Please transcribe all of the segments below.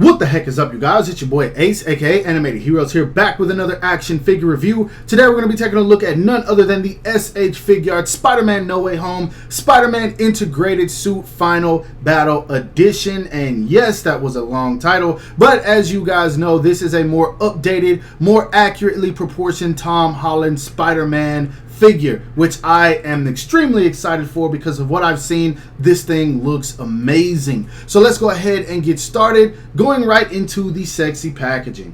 What the heck is up, you guys? It's your boy Ace, aka Animated Heroes, here back with another action figure review. Today we're going to be taking a look at none other than the SH Figuarts Spider-Man No Way Home Spider-Man Integrated Suit Final Battle Edition. And yes, that was a long title, but as you guys know, this is a more updated, more accurately proportioned Tom Holland Spider-Man figure, which I am extremely excited for because of what I've seen. This thing looks amazing. So let's go ahead and get started, going right into the sexy packaging.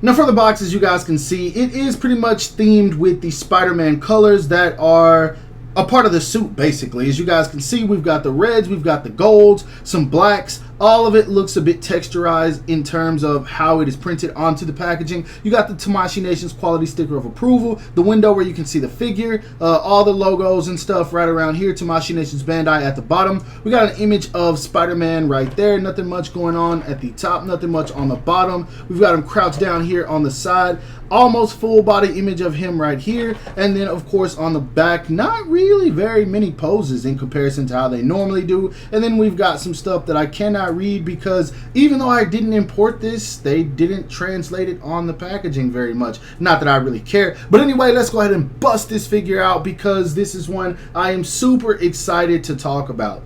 Now for the box, as you guys can see, it is pretty much themed with the Spider-Man colors that are a part of the suit, basically. As you guys can see, we've got the reds, we've got the golds, some blacks. All of it looks a bit texturized in terms of how it is printed onto the packaging. You got the Tamashii Nation's quality sticker of approval, the window where you can see the figure, all the logos and stuff right around here, Tamashii Nation's Bandai at the bottom. We got an image of Spider-Man right there, nothing much going on at the top, nothing much on the bottom. We've got him crouched down here on the side, almost full body image of him right here, and then of course on the back, not really very many poses in comparison to how they normally do. And then we've got some stuff that I cannot read because even though I didn't import this, they didn't translate it on the packaging very much. Not that I really care, but anyway, let's go ahead and bust this figure out because this is one I am super excited to talk about.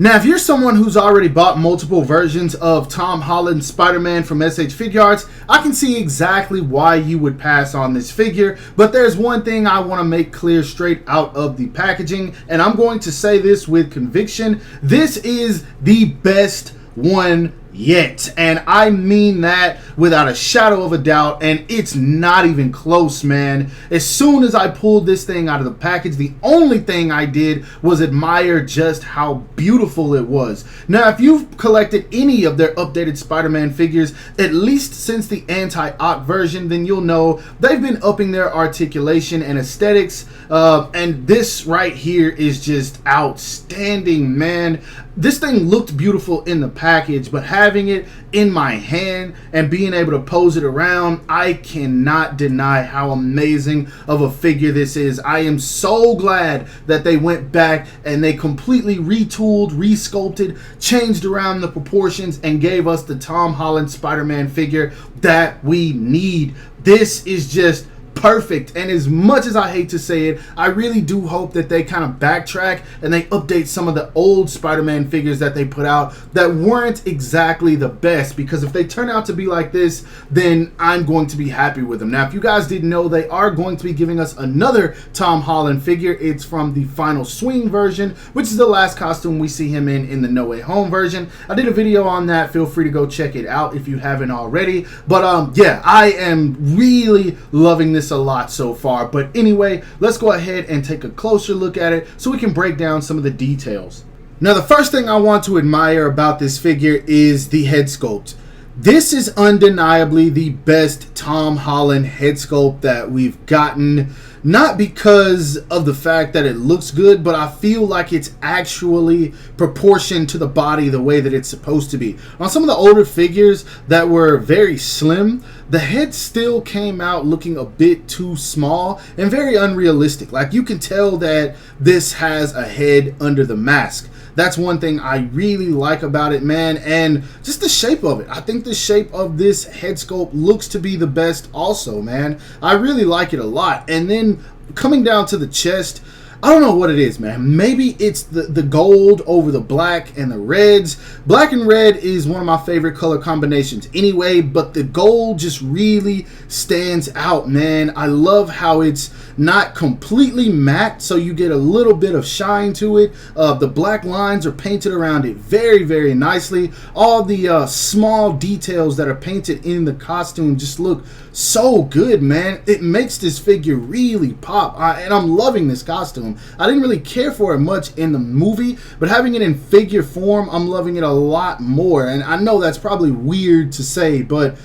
Now, if you're someone who's already bought multiple versions of Tom Holland Spider-Man from SH Figuarts, I can see exactly why you would pass on this figure, but there's one thing I want to make clear straight out of the packaging, and I'm going to say this with conviction. This is the best one yet, and I mean that without a shadow of a doubt, and it's not even close, man. As soon as I pulled this thing out of the package, the only thing I did was admire just how beautiful it was. Now, if you've collected any of their updated Spider-Man figures, at least since the anti-Ock version, then you'll know they've been upping their articulation and aesthetics, and this right here is just outstanding, man. This thing looked beautiful in the package, but having it in my hand and being able to pose it around, I cannot deny how amazing of a figure this is. I am so glad that they went back and they completely retooled, resculpted, changed around the proportions, and gave us the Tom Holland Spider-Man figure that we need. This is just perfect, and as much as I hate to say it, I really do hope that they kind of backtrack and they update some of the old Spider-Man figures that they put out that weren't exactly the best, because if they turn out to be like this, then I'm going to be happy with them. Now, if you guys didn't know, they are going to be giving us another Tom Holland figure. It's from the Final Swing version, which is the last costume we see him in the No Way Home version. I did a video on that. Feel free to go check it out if you haven't already. But yeah, I am really loving this a lot so far. But anyway, let's go ahead and take a closer look at it so we can break down some of the details. Now, the first thing I want to admire about this figure is the head sculpt. This is undeniably the best Tom Holland head sculpt that we've gotten. Not because of the fact that it looks good, but I feel like it's actually proportioned to the body the way that it's supposed to be. On some of the older figures that were very slim, the head still came out looking a bit too small and very unrealistic. Like, you can tell that this has a head under the mask. That's one thing I really like about it, man, and just the shape of it. I think the shape of this head sculpt looks to be the best also, man. I really like it a lot. And then coming down to the chest, I don't know what it is, man. Maybe it's the gold over the black and the reds. Black and red is one of my favorite color combinations anyway, but the gold just really stands out, man. I love how it's not completely matte, so you get a little bit of shine to it. The black lines are painted around it very, very nicely. All the small details that are painted in the costume just look so good, man. It makes this figure really pop, and I'm loving this costume. I didn't really care for it much in the movie, but having it in figure form, I'm loving it a lot more. And I know that's probably weird to say, but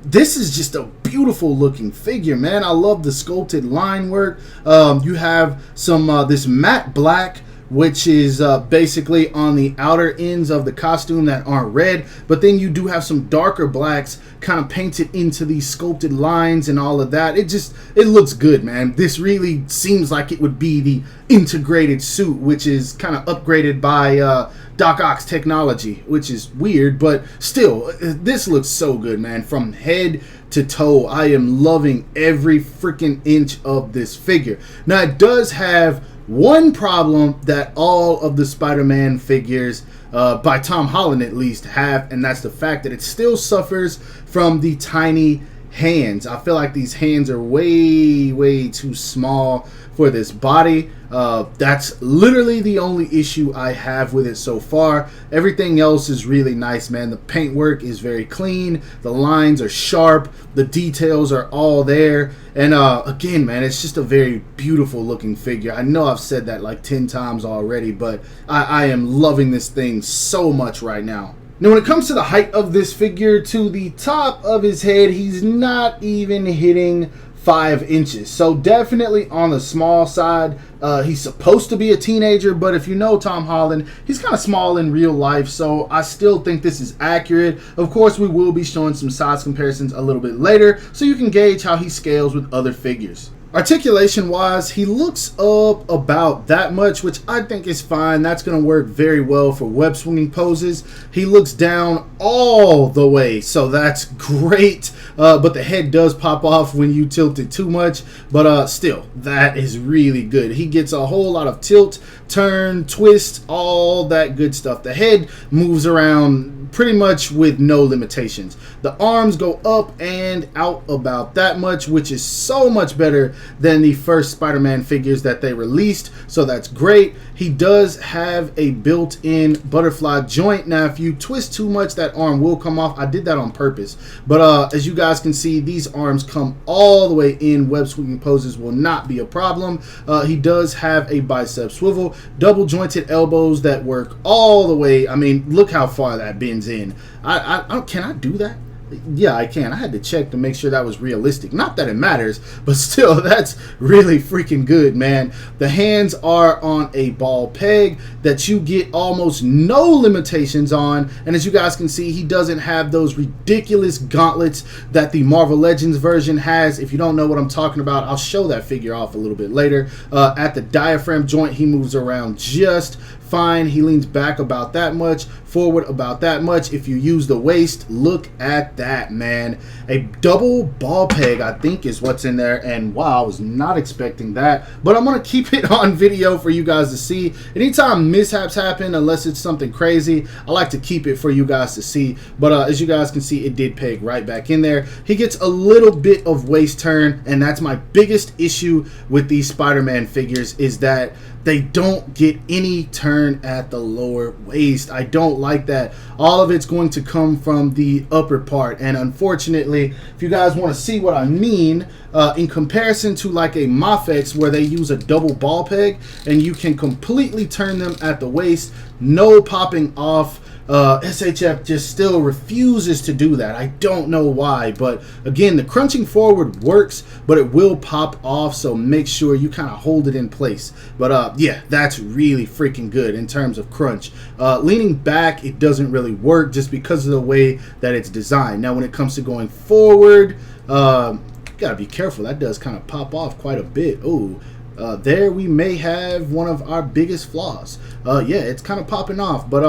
this is just a beautiful looking figure, man. I love the sculpted line work. You have some this matte black which is basically on the outer ends of the costume that aren't red, but then you do have some darker blacks kind of painted into these sculpted lines and all of that. It looks good, man. This really seems like it would be the integrated suit, which is kind of upgraded by Doc Ock's technology, which is weird, but still, this looks so good, man. From head to toe, I am loving every freaking inch of this figure. Now, it does have one problem that all of the Spider-Man figures, by Tom Holland at least, have, and that's the fact that it still suffers from the tiny hands. I feel like these hands are way too small for this body. That's literally the only issue I have with it so far. Everything else is really nice, man. The paintwork is very clean, the lines are sharp, the details are all there, and again, man, it's just a very beautiful looking figure. I know I've said that like 10 times already, but I am loving this thing so much right now. Now, when it comes to the height of this figure, to the top of his head, he's not even hitting 5 inches. So definitely on the small side. He's supposed to be a teenager, but if you know Tom Holland, he's kind of small in real life, so I still think this is accurate. Of course, we will be showing some size comparisons a little bit later, so you can gauge how he scales with other figures. Articulation wise, he looks up about that much, which I think is fine. That's going to work very well for web swinging poses. He looks down all the way, so that's great, but the head does pop off when you tilt it too much, but still, that is really good. He gets a whole lot of tilt, turn, twist, all that good stuff. The head moves around pretty much with no limitations. The arms go up and out about that much, which is so much better than the first Spider-Man figures that they released, so that's great. He does have a built-in butterfly joint. Now, if you twist too much, that arm will come off. I did that on purpose, but as you guys can see, these arms come all the way in. Web sweeping poses will not be a problem. He does have a bicep swivel, double jointed elbows that work all the way. I mean, look how far that bends in. Can I do that? Yeah, I can. I had to check to make sure that was realistic. Not that it matters, but still, that's really freaking good, man. The hands are on a ball peg that you get almost no limitations on, and as you guys can see, he doesn't have those ridiculous gauntlets that the Marvel Legends version has. If you don't know what I'm talking about, I'll show that figure off a little bit later. At the diaphragm joint, he moves around just fine. He leans back about that much, forward about that much. If you use the waist, look at that, man. A double ball peg, I think, is what's in there, and wow, I was not expecting that, but I'm gonna keep it on video for you guys to see. Anytime mishaps happen, unless it's something crazy, I like to keep it for you guys to see, but as you guys can see, it did peg right back in there. He gets a little bit of waist turn, and that's my biggest issue with these Spider-Man figures, is that they don't get any turn at the lower waist. I don't like that. All of it's going to come from the upper part, and unfortunately, if you guys want to see what I mean, in comparison to like a Mafex where they use a double ball peg and you can completely turn them at the waist, no popping off. SHF just still refuses to do that. I don't know why, but again, the crunching forward works, but it will pop off, so make sure you kind of hold it in place. But yeah, that's really freaking good in terms of crunch. Leaning back, it doesn't really work just because of the way that it's designed. Now, when it comes to going forward, gotta be careful. That does kind of pop off quite a bit. Ooh. There we may have one of our biggest flaws. Yeah, it's kind of popping off, but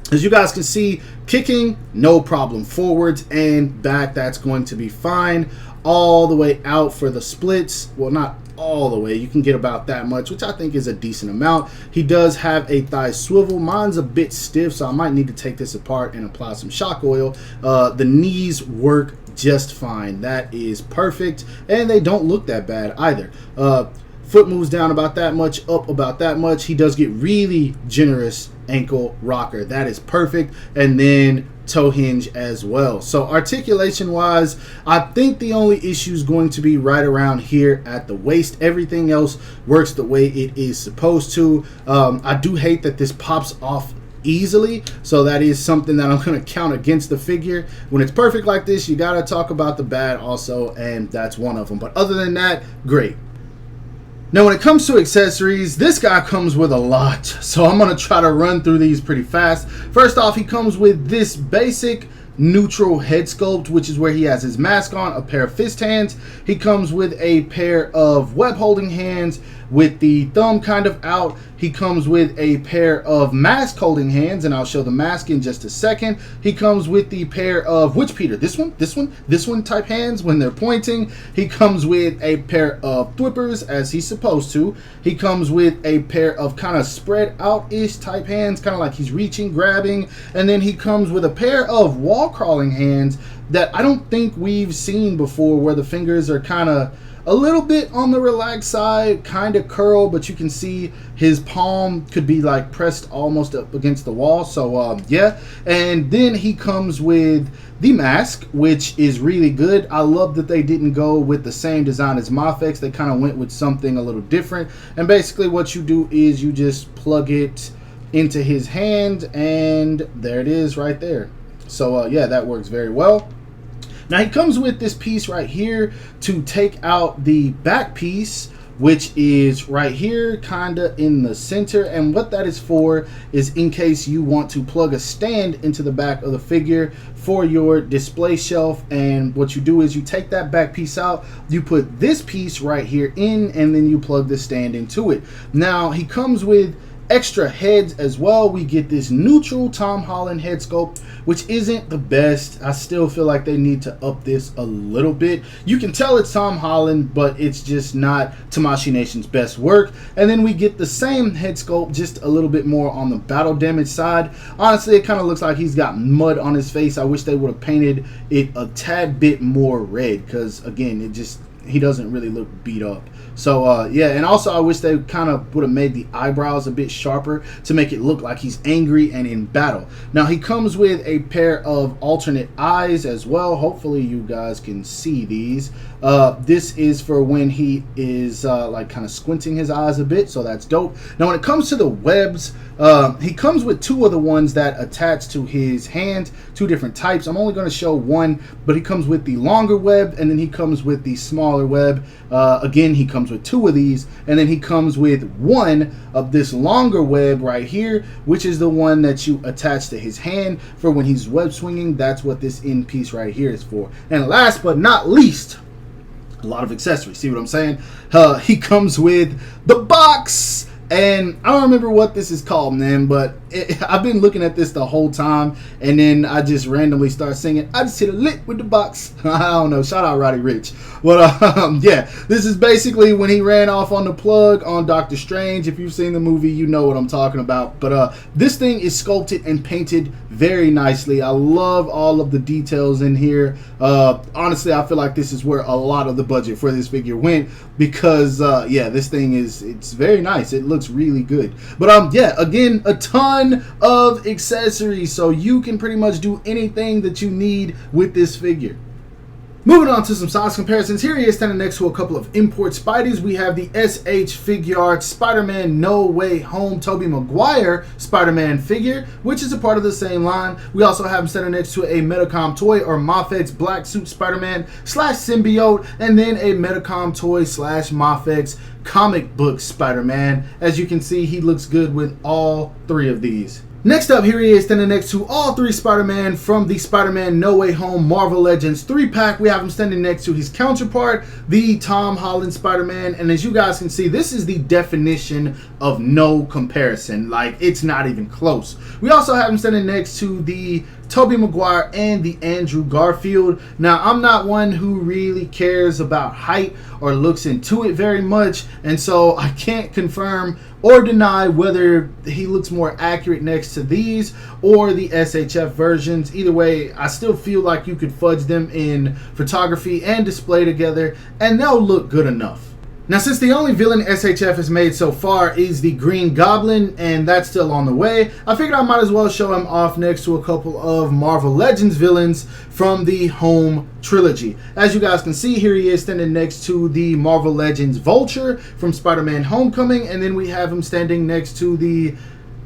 as you guys can see, kicking, no problem. Forwards and back, that's going to be fine. All the way out for the splits. Well, not all the way. You can get about that much, which I think is a decent amount. He does have a thigh swivel. Mine's a bit stiff, so I might need to take this apart and apply some shock oil. The knees work just fine. That is perfect, and they don't look that bad either. Foot moves down about that much, up about that much. He does get really generous ankle rocker. That is perfect. And then toe hinge as well. So articulation wise, I think the only issue is going to be right around here at the waist. Everything else works the way it is supposed to. I do hate that this pops off easily, so that is something that I'm going to count against the figure. When it's perfect like this, you got to talk about the bad also, and that's one of them. But other than that, great. Now, when it comes to accessories, this guy comes with a lot, so I'm going to try to run through these pretty fast. First off, he comes with this basic neutral head sculpt, which is where he has his mask on, a pair of fist hands. He comes with a pair of web holding hands, with the thumb kind of out. He comes with a pair of mask holding hands, and I'll show the mask in just a second. He comes with the pair of, which Peter? This one type hands when they're pointing. He comes with a pair of thwippers, as he's supposed to. He comes with a pair of kind of spread out-ish type hands, kind of like he's reaching, grabbing. And then he comes with a pair of wall crawling hands that I don't think we've seen before, where the fingers are kind of a little bit on the relaxed side, kind of curl, but you can see his palm could be like pressed almost up against the wall. So yeah, and then he comes with the mask, which is really good. I love that they didn't go with the same design as Mafex. They kind of went with something a little different. And basically what you do is you just plug it into his hand, and there it is right there. So yeah, that works very well. Now he comes with this piece right here to take out the back piece, which is right here, kinda in the center. And what that is for is in case you want to plug a stand into the back of the figure for your display shelf. And what you do is you take that back piece out, you put this piece right here in, and then you plug the stand into it. Now he comes with extra heads as well. We get this neutral Tom Holland head sculpt, which isn't the best. I still feel like they need to up this a little bit. You can tell it's Tom Holland, but it's just not Tamashii Nation's best work. And then we get the same head sculpt, just a little bit more on the battle damage side. Honestly, it kind of looks like he's got mud on his face. I wish they would have painted it a tad bit more red, because again, he doesn't really look beat up. So yeah, and also I wish they kind of would have made the eyebrows a bit sharper to make it look like he's angry and in battle. Now he comes with a pair of alternate eyes as well. Hopefully you guys can see these. This is for when he is like kind of squinting his eyes a bit, so that's dope. Now when it comes to the webs, he comes with two of the ones that attach to his hand, two different types. I'm only going to show one, but he comes with the longer web, and then he comes with the smaller web. Again, he comes with two of these, and then he comes with one of this longer web right here, which is the one that you attach to his hand for when he's web swinging. That's what this end piece right here is for. And last but not least, a lot of accessories. See what I'm saying? He comes with the box. And I don't remember what this is called, man, but I've been looking at this the whole time, and then I just randomly start singing, I just hit a lick with the box. I don't know, shout out Roddy Ricch. But yeah, this is basically when he ran off on the plug on Doctor Strange. If you've seen the movie, you know what I'm talking about. But this thing is sculpted and painted very nicely. I love all of the details in here. Honestly, I feel like this is where a lot of the budget for this figure went, because yeah, this thing it's very nice. It looks really good. But yeah, again, a ton of accessories, so you can pretty much do anything that you need with this figure. Moving on to some size comparisons, here he is standing next to a couple of import Spideys. We have the SH Figuarts Spider-Man No Way Home Tobey Maguire Spider-Man figure, which is a part of the same line. We also have him standing next to a Metacom toy or Mafex Black Suit Spider-Man / Symbiote, and then a Metacom toy / Mafex comic book Spider-Man. As you can see, he looks good with all three of these. Next up, here he is standing next to all three Spider-Man from the Spider-Man No Way Home Marvel Legends 3-pack. We have him standing next to his counterpart, the Tom Holland Spider-Man. And as you guys can see, this is the definition of no comparison. Like, it's not even close. We also have him standing next to the Tobey Maguire and the Andrew Garfield. Now, I'm not one who really cares about height or looks into it very much, and so I can't confirm or deny whether he looks more accurate next to these or the SHF versions. Either way, I still feel like you could fudge them in photography and display together, and they'll look good enough. Now, since the only villain SHF has made so far is the Green Goblin, and that's still on the way, I figured I might as well show him off next to a couple of Marvel Legends villains from the Home trilogy. As you guys can see, here he is standing next to the Marvel Legends Vulture from Spider-Man Homecoming, and then we have him standing next to the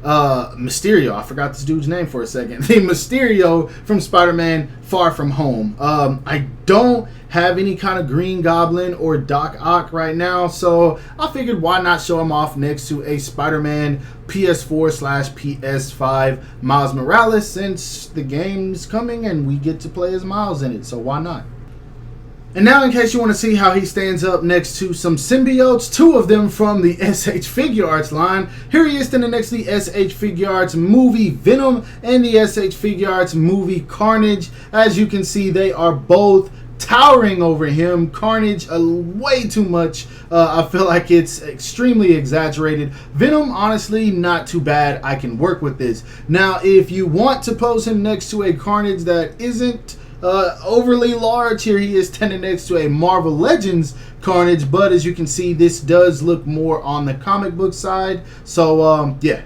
Mysterio. I forgot this dude's name for a second. The Mysterio from Spider-Man Far From Home. I don't have any kind of Green Goblin or Doc Ock right now, so I figured why not show him off next to a Spider-Man PS4 / PS5 Miles Morales, since the game's coming and we get to play as Miles in it, so why not? And now, in case you want to see how he stands up next to some symbiotes, two of them from the SH Figuarts line, here he is standing next to the SH Figuarts movie Venom and the SH Figuarts movie Carnage. As you can see, they are both towering over him. Carnage way too much. I feel like it's extremely exaggerated. Venom, honestly, not too bad. I can work with this. Now, if you want to pose him next to a Carnage that isn't overly large, here he is standing next to a Marvel Legends Carnage, but as you can see, this does look more on the comic book side. So yeah.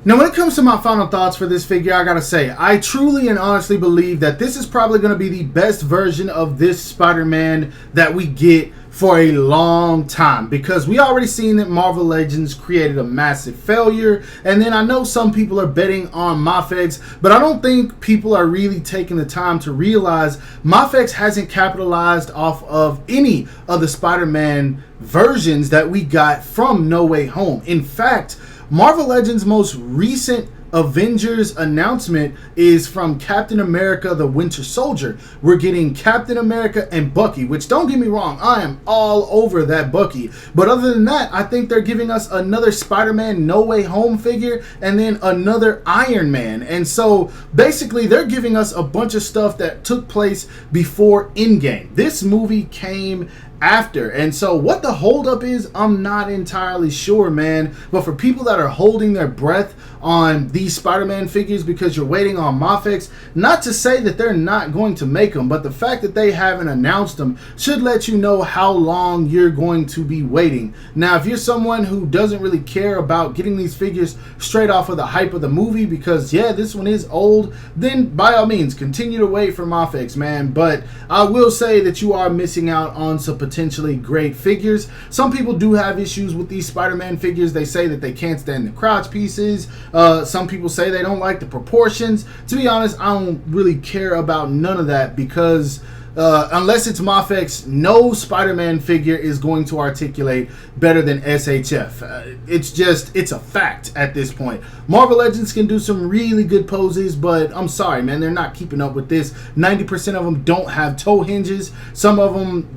Now, when it comes to my final thoughts for this figure, I gotta say, I truly and honestly believe that this is probably going to be the best version of this Spider-Man that we get for a long time, because we already seen that Marvel Legends created a massive failure, and then I know some people are betting on Mafex, but I don't think people are really taking the time to realize Mafex hasn't capitalized off of any of the Spider-Man versions that we got from No Way Home. In fact, Marvel Legends' most recent Avengers announcement is from Captain America the Winter Soldier. We're getting Captain America and Bucky, which, don't get me wrong, I am all over that Bucky. But other than that, I think they're giving us another Spider-Man No Way Home figure and then another Iron Man. And so basically they're giving us a bunch of stuff that took place before Endgame. This movie came after, and so what the holdup is, I'm not entirely sure, man. But for people that are holding their breath on these Spider-Man figures because you're waiting on Mafex, not to say that they're not going to make them, but the fact that they haven't announced them should let you know how long you're going to be waiting. Now, if you're someone who doesn't really care about getting these figures straight off of the hype of the movie, because yeah, this one is old, then by all means continue to wait for Mafex, man. But I will say that you are missing out on some potentially great figures. Some people do have issues with these Spider-Man figures. They say that they can't stand the crouch pieces. Some people say they don't like the proportions. To be honest, I don't really care about none of that, because unless it's Mafex, no Spider-Man figure is going to articulate better than SHF. It's a fact at this point. Marvel Legends can do some really good poses, but I'm sorry, man, they're not keeping up with this. 90% of them don't have toe hinges. Some of them,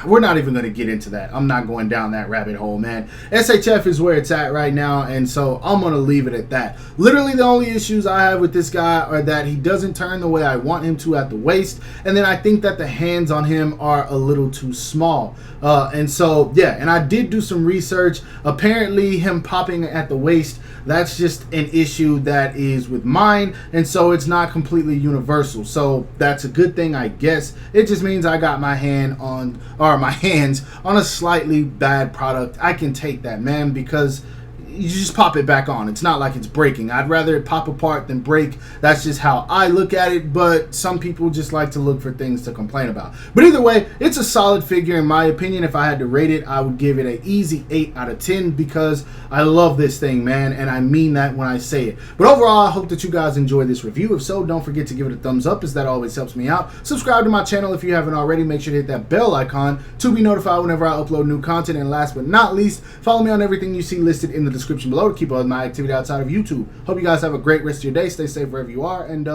we're not even going to get into that. I'm not going down that rabbit hole, man. SHF is where it's at right now, and so I'm going to leave it at that. Literally, the only issues I have with this guy are that he doesn't turn the way I want him to at the waist, and then I think that the hands on him are a little too small. And so, yeah, and I did do some research. Apparently, him popping at the waist, that's just an issue that is with mine, and so it's not completely universal. So that's a good thing, I guess. It just means I got my hands on a slightly bad product. I can take that, man, because you just pop it back on. It's not like it's breaking. I'd rather it pop apart than break. That's just how I look at it, but some people just like to look for things to complain about. But either way, it's a solid figure in my opinion. If I had to rate it, I would give it an easy 8 out of 10 because I love this thing, man, and I mean that when I say it. But overall, I hope that you guys enjoyed this review. If so, don't forget to give it a thumbs up, as that always helps me out. Subscribe to my channel if you haven't already. Make sure to hit that bell icon to be notified whenever I upload new content. And last but not least, follow me on everything you see listed in the description below to keep up with my activity outside of YouTube. Hope you guys have a great rest of your day. Stay safe wherever you are, and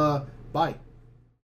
bye.